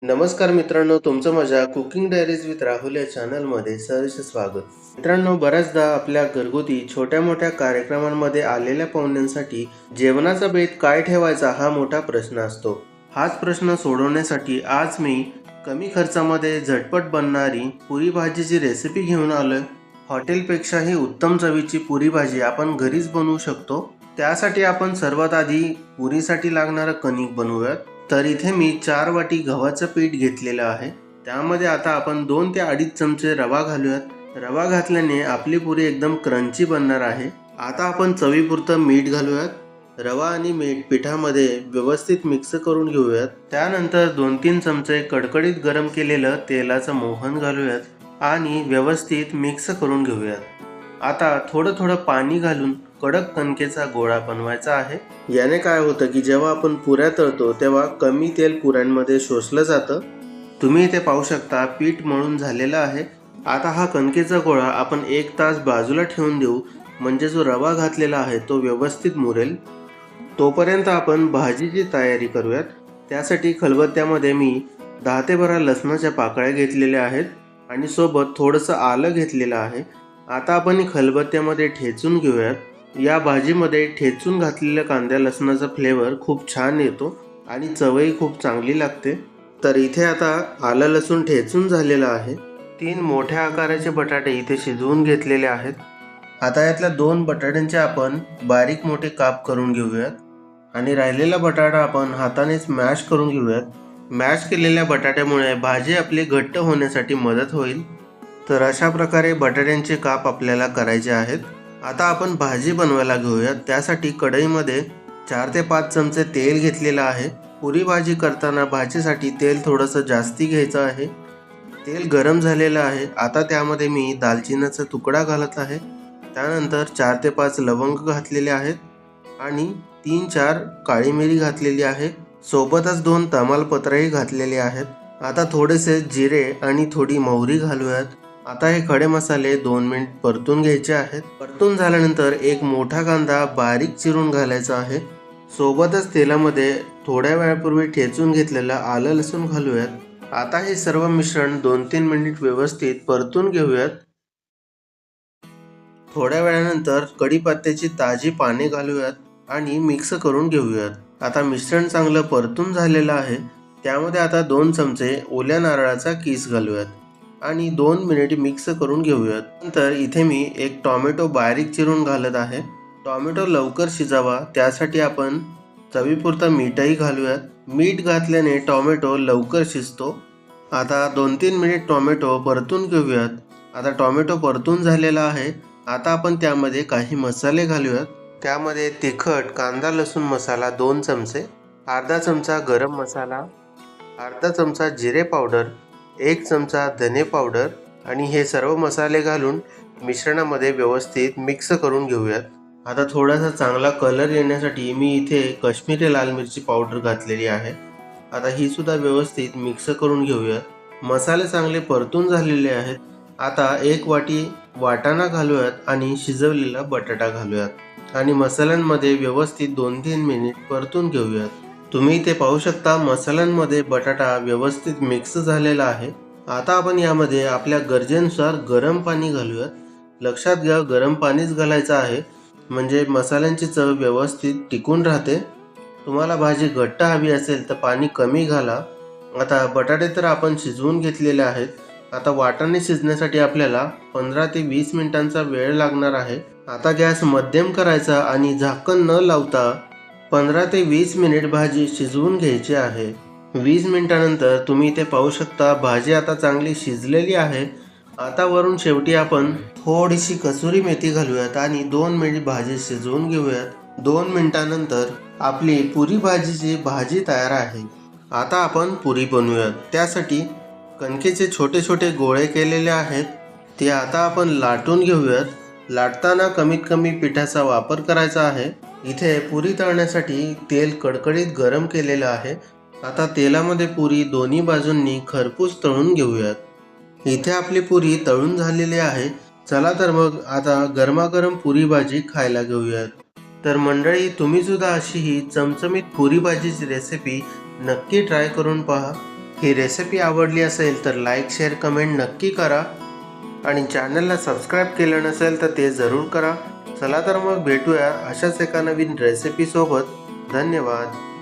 नमस्कार मित्रांनो, तुमचं माझ्या कुकिंग डायरीज विथ राहुल या चॅनलमध्ये सहर्ष स्वागत. मित्रांनो, बऱ्याचदा आपल्या घरगुती छोट्या मोठ्या कार्यक्रमांमध्ये आलेल्या पाहुण्यांसाठी जेवणाचा बेत काय ठेवायचा हा मोठा प्रश्न असतो. हाच प्रश्न सोडवण्यासाठी आज मी कमी खर्चामध्ये झटपट बनणारी पुरी भाजीची रेसिपी घेऊन आलोय. हॉटेलपेक्षाही उत्तम चवीची पुरी भाजी आपण घरीच बनवू शकतो. त्यासाठी आपण सर्वात आधी पुरीसाठी लागणारं कणिक बनवूयात. तर इथे मी 4 वाटी गव्हाचं पीठ घेतलेलं आहे. त्यामध्ये आता आपण 2 ते 2.5 चमचे रवा घालूयात. रवा घातल्याने आपली पुरी एकदम क्रंची बनणार आहे. आता आपण चवीपुरतं मीठ घालूयात. रवा आणि मीठ पिठामध्ये व्यवस्थित मिक्स करून घेऊयात. त्यानंतर 2-3 चमचे कडकडीत गरम केलेलं तेलाचं मोहन घालूयात आणि व्यवस्थित मिक्स करून घेऊयात. आता थोडं थोडं पाणी घालून कडक कणकेचा गोळा बनवायचा आहे. याने काय होतं की जेव्हा आपण पुऱ्या तळतो तेव्हा कमी तेल पुऱ्यांमध्ये शोषलं जातं. तुम्ही इथे पाहू शकता पीठ मळून झालेलं आहे. आता हा कणकेचा गोळा आपण 1 तास बाजूला ठेवून देऊ, म्हणजे जो रवा घातलेला आहे तो व्यवस्थित मुरेल. तोपर्यंत आपण भाजीची तयारी करूयात. त्यासाठी खलबत्त्यामध्ये मी 10 ते 12 लसणाच्या पाकळ्या घेतलेल्या आहेत आणि सोबत थोडंसं आलं घेतलेलं आहे. आता आपण खलबत्त्यामध्ये ठेचून घेऊयात. या भाजीमध्ये ठेचून घातलेल्या कांद्या लसणाचा फ्लेवर खूप छान येतो आणि चवही खूप चांगली लागते. तर इथे आता आलं लसूण ठेचून झालेलं आहे. 3 मोठ्या आकाराचे बटाटे इथे शिजवून घेतलेले आहेत. आता यातल्या 2 बटाट्यांचे आपण बारीक मोठे काप करून घेऊयात आणि राहिलेला बटाटा आपण हातानेच मॅश करून घेऊयात. मॅश केलेल्या बटाट्यामुळे भाजी आपली घट्ट होण्यासाठी मदत होईल. तर अशा प्रकारे बटाट्यांचे काप आपल्याला करायचे आहेत. आता आपण भाजी बनवायला घेऊयात. त्यासाठी कढईमध्ये 4 ते 5 चमचे तेल घेतलेलं आहे. पुरी भाजी करताना भाजीसाठी तेल थोडंसं जास्ती घ्यायचं आहे. तेल गरम झालेलं आहे. आता त्यामध्ये मी दालचिनीचा तुकडा घालत आहे. त्यानंतर 4 ते 5 लवंग घातलेले आहेत आणि 3-4 काळी मिरी घातलेली आहे. सोबतच 2 तमालपत्रही घातलेले आहेत. आता थोडेसे जिरे आणि थोडी मोहरी घालूयात. आता हे खडे मसाले 2 मिनिट परतून घ्यायचे आहेत. परतून झाल्यानंतर एक मोठा कांदा बारीक चिरून घालायचा आहे. सोबतच तेलामध्ये थोड्या वेळापूर्वी ठेचून घेतलेलं आलं लसूण घालूयात. आता हे सर्व मिश्रण 2-3 मिनिट व्यवस्थित परतून घेऊयात. थोड्या वेळानंतर कढीपत्त्याची ताजी पाने घालूयात आणि मिक्स करून घेऊयात. आता मिश्रण चांगलं परतून झालेलं आहे. त्यामध्ये आता 2 चमचे ओल्या नारळाचा किस घालूयात आणि 2 मिनिट मिक्स करून घेऊयात. नंतर इथे मी एक टोमॅटो बारीक चिरून घालत आहे. टोमॅटो लवकर शिजावा त्यासाठी आपण चवीपुरतं मीठही घालूयात. मीठ घातल्याने टोमॅटो लवकर शिजतो. आता 2-3 मिनिट टोमॅटो परतून घेऊयात. आता टोमॅटो परतून झालेला आहे. आता आपण त्यामध्ये काही मसाले घालूयात. त्यामध्ये तिखट कांदा लसूण मसाला 2 चमचे, अर्धा चमचा गरम मसाला, अर्धा चमचा जिरे पावडर, 1 चमचा धने पावडर आणि हे सर्व मसाले घालून मिश्रणामध्ये व्यवस्थित मिक्स करून घेऊयात. आता थोडासा चांगला कलर येण्यासाठी मी इथे काश्मीरी लाल मिरची पावडर घातलेली आहे. आता ही सुद्धा व्यवस्थित मिक्स करून घेऊयात. मसाले चांगले परतून झालेले आहेत. आता 1 वाटी वाटाणा घालूयात आणि शिजवलेला बटाटा घालूयात आणि मसाल्यांमध्ये व्यवस्थित 2-3 मिनिट परतून घेऊयात. तुम्ही इथे पाहू शकता मसाल्यांमध्ये बटाटा व्यवस्थित मिक्स झालेला आहे. आता आपण यामध्ये आपल्या गरजेनुसार गरम पाणी घालूयात. लक्षात घ्या, गरम पाणीच घालायचं आहे, म्हणजे मसाल्यांची चव व्यवस्थित टिकून राहते. तुम्हाला भाजी घट्ट हवी असेल तर पाणी कमी घाला. आता बटाटे तर आपण शिजवून घेतलेले आहेत. आता वाटाणे शिजण्यासाठी आपल्याला 15 ते 20 मिनिटांचा वेळ लागणार आहे. आता गॅस मध्यम करायचा आणि झाकण न लावता 15 ते 20 मिनिट भाजी शिजवून घ्यायची आहे. 20 मिनिटानंतर तुम्ही इथे पाहू शकता भाजी आता चांगली शिजलेली आहे. आता वरून शेवटी आपण थोडीशी कसुरी मेथी घालूयात आणि 2 मिनिट भाजी शिजवून घेऊयात. 2 मिनिटानंतर आपली पुरी भाजीची भाजी तयार आहे. आता आपण पुरी बनवूयात. त्यासाठी कणकेचे छोटे छोटे गोळे केलेले आहेत. ते आता आपण लाटून घेऊयात. लाटताना कमीत कमी पिठाचा वापर करायचा आहे. इथे पुरी तळण्यासाठी तेल कडकडीत गरम केलेलं आहे. आता तेलामध्ये पुरी दोन्ही बाजूंनी खरपूस तळून घेऊयात. इथे आपली पुरी तळून झालेली आहे. चला तर मग आता गरमागरम पुरी भाजी खायला घेऊयात. तर मंडळी, तुम्ही सुद्धा अशी ही चमचमीत पुरी भाजीची रेसिपी नक्की ट्राय करून पहा. ही रेसिपी आवडली असेल तर लाईक शेअर कमेंट नक्की करा आणि चॅनलला सबस्क्राईब केलं नसेल तर ते जरूर करा. चला तर मग भेटूया अशाच एका नवीन रेसिपी सोबत. धन्यवाद.